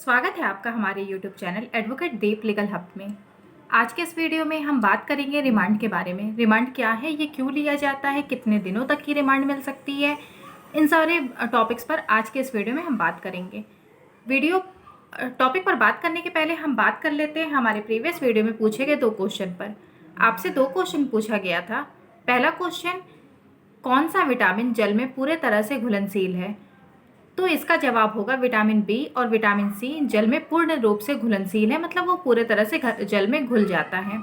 स्वागत है आपका हमारे YouTube चैनल एडवोकेट दीप लीगल हब में। आज के इस वीडियो में हम बात करेंगे रिमांड के बारे में। रिमांड क्या है, ये क्यों लिया जाता है, कितने दिनों तक की रिमांड मिल सकती है, इन सारे टॉपिक्स पर आज के इस वीडियो में हम बात करेंगे। टॉपिक पर बात करने के पहले हम बात कर लेते हैं हमारे प्रीवियस वीडियो में पूछे गए 2 क्वेश्चन पर। आपसे 2 क्वेश्चन पूछा गया था। पहला क्वेश्चन, कौन सा विटामिन जल में पूरे तरह से घुलनशील है? तो इसका जवाब होगा विटामिन बी और विटामिन सी जल में पूर्ण रूप से घुलनशील है, मतलब वो पूरे तरह से जल में घुल जाता है।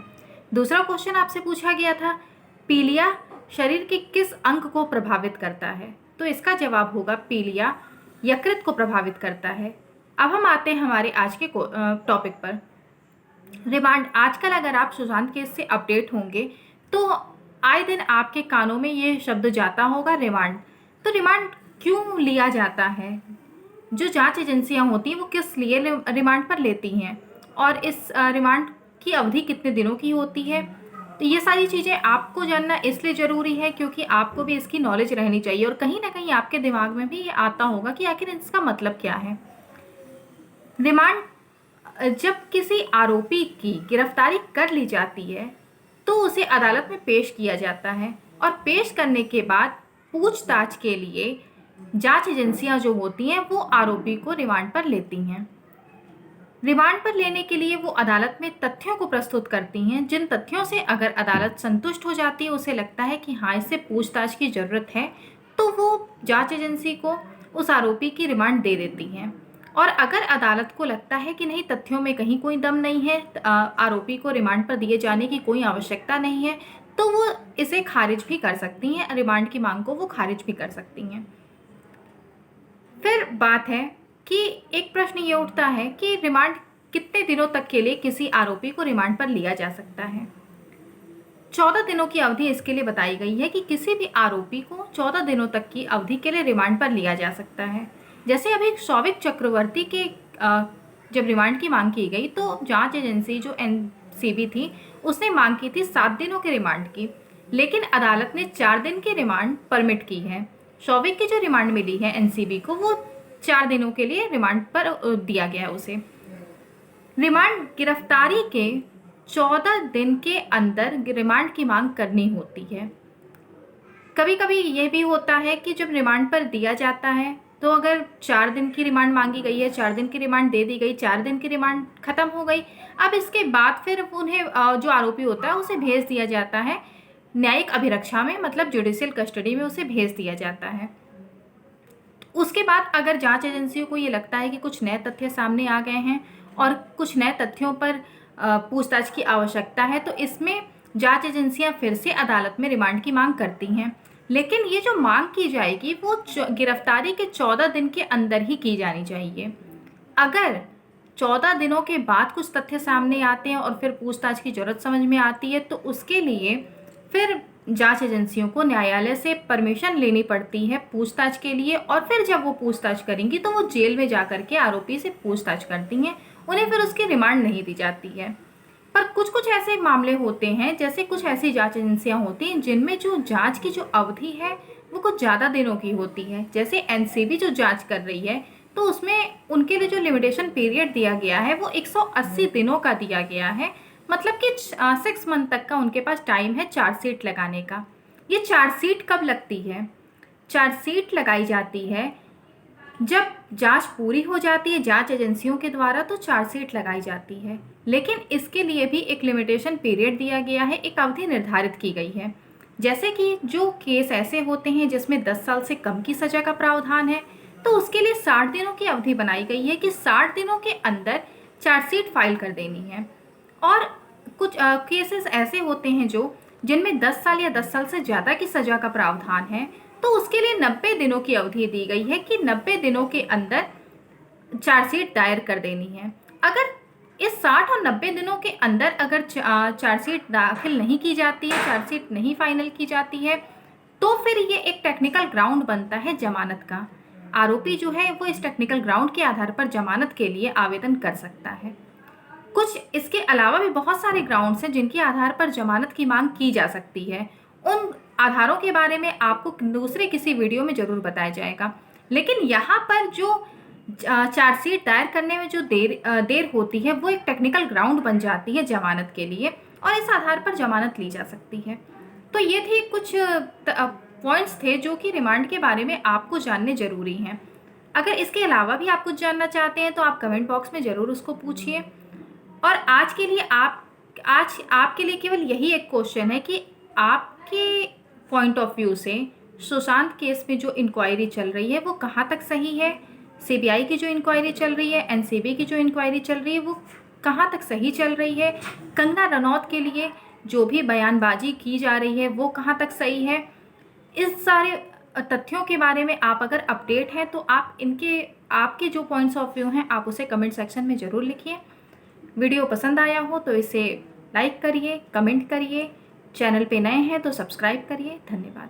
दूसरा क्वेश्चन आपसे पूछा गया था, पीलिया शरीर के किस अंग को प्रभावित करता है? तो इसका जवाब होगा पीलिया यकृत को प्रभावित करता है। अब हम आते हैं हमारे आज के टॉपिक पर। रिमांड। आजकल अगर आप सुशांत केस से अपडेट होंगे तो आए दिन आपके कानों में ये शब्द जाता होगा, रिमांड। तो रिमांड क्यों लिया जाता है? जो जांच एजेंसियां होती हैं वो किस लिए रिमांड पर लेती हैं, और इस रिमांड की अवधि कितने दिनों की होती है? तो ये सारी चीज़ें आपको जानना इसलिए ज़रूरी है क्योंकि आपको भी इसकी नॉलेज रहनी चाहिए, और कहीं ना कहीं आपके दिमाग में भी ये आता होगा कि आखिर इसका मतलब क्या है। रिमांड, जब किसी आरोपी की गिरफ्तारी कर ली जाती है तो उसे अदालत में पेश किया जाता है, और पेश करने के बाद पूछताछ के लिए जांच एजेंसियां जो होती हैं वो आरोपी को रिमांड पर लेती हैं। रिमांड पर लेने के लिए वो अदालत में तथ्यों को प्रस्तुत करती हैं, जिन तथ्यों से अगर अदालत संतुष्ट हो जाती है, उसे लगता है कि हाँ इससे पूछताछ की ज़रूरत है, तो वो जांच एजेंसी को उस आरोपी की रिमांड दे देती हैं। और अगर अदालत को लगता है कि नहीं, तथ्यों में कहीं कोई दम नहीं है, आरोपी को रिमांड पर दिए जाने की कोई आवश्यकता नहीं है, तो वो इसे खारिज भी कर सकती हैं, रिमांड की मांग को वो खारिज भी कर सकती हैं। फिर बात है कि एक प्रश्न ये उठता है कि रिमांड कितने दिनों तक के लिए किसी आरोपी को रिमांड पर लिया जा सकता है? 14 दिनों की अवधि इसके लिए बताई गई है कि किसी भी आरोपी को 14 दिनों तक की अवधि के लिए रिमांड पर लिया जा सकता है। जैसे अभी शौविक चक्रवर्ती के जब रिमांड की मांग की गई तो जांच एजेंसी जो एनसीबी थी उसने मांग की थी 7 दिनों के रिमांड की, लेकिन अदालत ने 4 दिन की रिमांड परमिट की है। शौविक की जो रिमांड मिली है एनसीबी को, वो 4 दिनों के लिए रिमांड पर दिया गया है उसे। रिमांड, गिरफ्तारी के 14 दिन के अंदर रिमांड की मांग करनी होती है। कभी कभी ये भी होता है कि जब रिमांड पर दिया जाता है तो अगर 4 दिन की रिमांड मांगी गई है, 4 दिन की रिमांड दे दी गई, 4 दिन की रिमांड खत्म हो गई, अब इसके बाद फिर उन्हें जो आरोपी होता है उसे भेज दिया जाता है न्यायिक अभिरक्षा में, मतलब जुडिशियल कस्टडी में उसे भेज दिया जाता है। उसके बाद अगर जांच एजेंसियों को ये लगता है कि कुछ नए तथ्य सामने आ गए हैं और कुछ नए तथ्यों पर पूछताछ की आवश्यकता है, तो इसमें जांच एजेंसियां फिर से अदालत में रिमांड की मांग करती हैं। लेकिन ये जो मांग की जाएगी वो गिरफ्तारी के 14 दिन के अंदर ही की जानी चाहिए। अगर 14 दिनों के बाद कुछ तथ्य सामने आते हैं और फिर पूछताछ की जरूरत समझ में आती है, तो उसके लिए फिर जांच एजेंसियों को न्यायालय से परमिशन लेनी पड़ती है पूछताछ के लिए, और फिर जब वो पूछताछ करेंगी तो वो जेल में जाकर के आरोपी से पूछताछ करती हैं, उन्हें फिर उसकी रिमांड नहीं दी जाती है। पर कुछ कुछ ऐसे मामले होते हैं, जैसे कुछ ऐसी जांच एजेंसियां होती हैं जिनमें जो जांच की जो अवधि है वो कुछ ज़्यादा दिनों की होती है। जैसे एनसीबी जो जांच कर रही है तो उसमें उनके लिए जो लिमिटेशन पीरियड दिया गया है वो 180 दिनों का दिया गया है, मतलब कि 6 मंथ तक का उनके पास टाइम है चार्जशीट लगाने का। ये चार्जशीट कब लगती है? चार्जशीट लगाई जाती है जब जांच पूरी हो जाती है जांच एजेंसियों के द्वारा, तो चार्जशीट लगाई जाती है। लेकिन इसके लिए भी एक लिमिटेशन पीरियड दिया गया है, एक अवधि निर्धारित की गई है। जैसे कि जो केस ऐसे होते हैं जिसमें 10 साल से कम की सजा का प्रावधान है, तो उसके लिए 60 दिनों की अवधि बनाई गई है कि 60 दिनों के अंदर चार्जशीट फाइल कर देनी है। और कुछ केसेस ऐसे होते हैं जो जिनमें 10 साल या 10 साल से ज़्यादा की सजा का प्रावधान है, तो उसके लिए 90 दिनों की अवधि दी गई है कि 90 दिनों के अंदर चार्जशीट दायर कर देनी है। अगर इस 60 और 90 दिनों के अंदर अगर चार्जशीट दाखिल नहीं की जाती है, चार्जशीट नहीं फाइनल की जाती है, तो फिर ये एक टेक्निकल ग्राउंड बनता है जमानत का। आरोपी जो है वो इस टेक्निकल ग्राउंड के आधार पर जमानत के लिए आवेदन कर सकता है। कुछ इसके अलावा भी बहुत सारे ग्राउंड्स हैं जिनके आधार पर जमानत की मांग की जा सकती है। उन आधारों के बारे में आपको दूसरे किसी वीडियो में ज़रूर बताया जाएगा। लेकिन यहाँ पर जो चार्जशीट दायर करने में जो देर होती है वो एक टेक्निकल ग्राउंड बन जाती है जमानत के लिए, और इस आधार पर जमानत ली जा सकती है। तो ये थे कुछ पॉइंट्स थे जो कि रिमांड के बारे में आपको जानने ज़रूरी हैं। अगर इसके अलावा भी आप कुछ जानना चाहते हैं तो आप कमेंट बॉक्स में ज़रूर उसको पूछिए। और आज के लिए आज आपके लिए केवल यही एक क्वेश्चन है कि आपके पॉइंट ऑफ व्यू से सुशांत केस में जो इंक्वायरी चल रही है वो कहाँ तक सही है, सीबीआई की जो इंक्वायरी चल रही है, एनसीबी की जो इंक्वायरी चल रही है वो कहाँ तक सही चल रही है, कंगना रनौत के लिए जो भी बयानबाजी की जा रही है वो कहाँ तक सही है। इस सारे तथ्यों के बारे में आप अगर अपडेट हैं तो आप आपके जो पॉइंट्स ऑफ व्यू हैं आप उसे कमेंट सेक्शन में ज़रूर लिखिए। वीडियो पसंद आया हो तो इसे लाइक करिए, कमेंट करिए, चैनल पे नए हैं तो सब्सक्राइब करिए। धन्यवाद।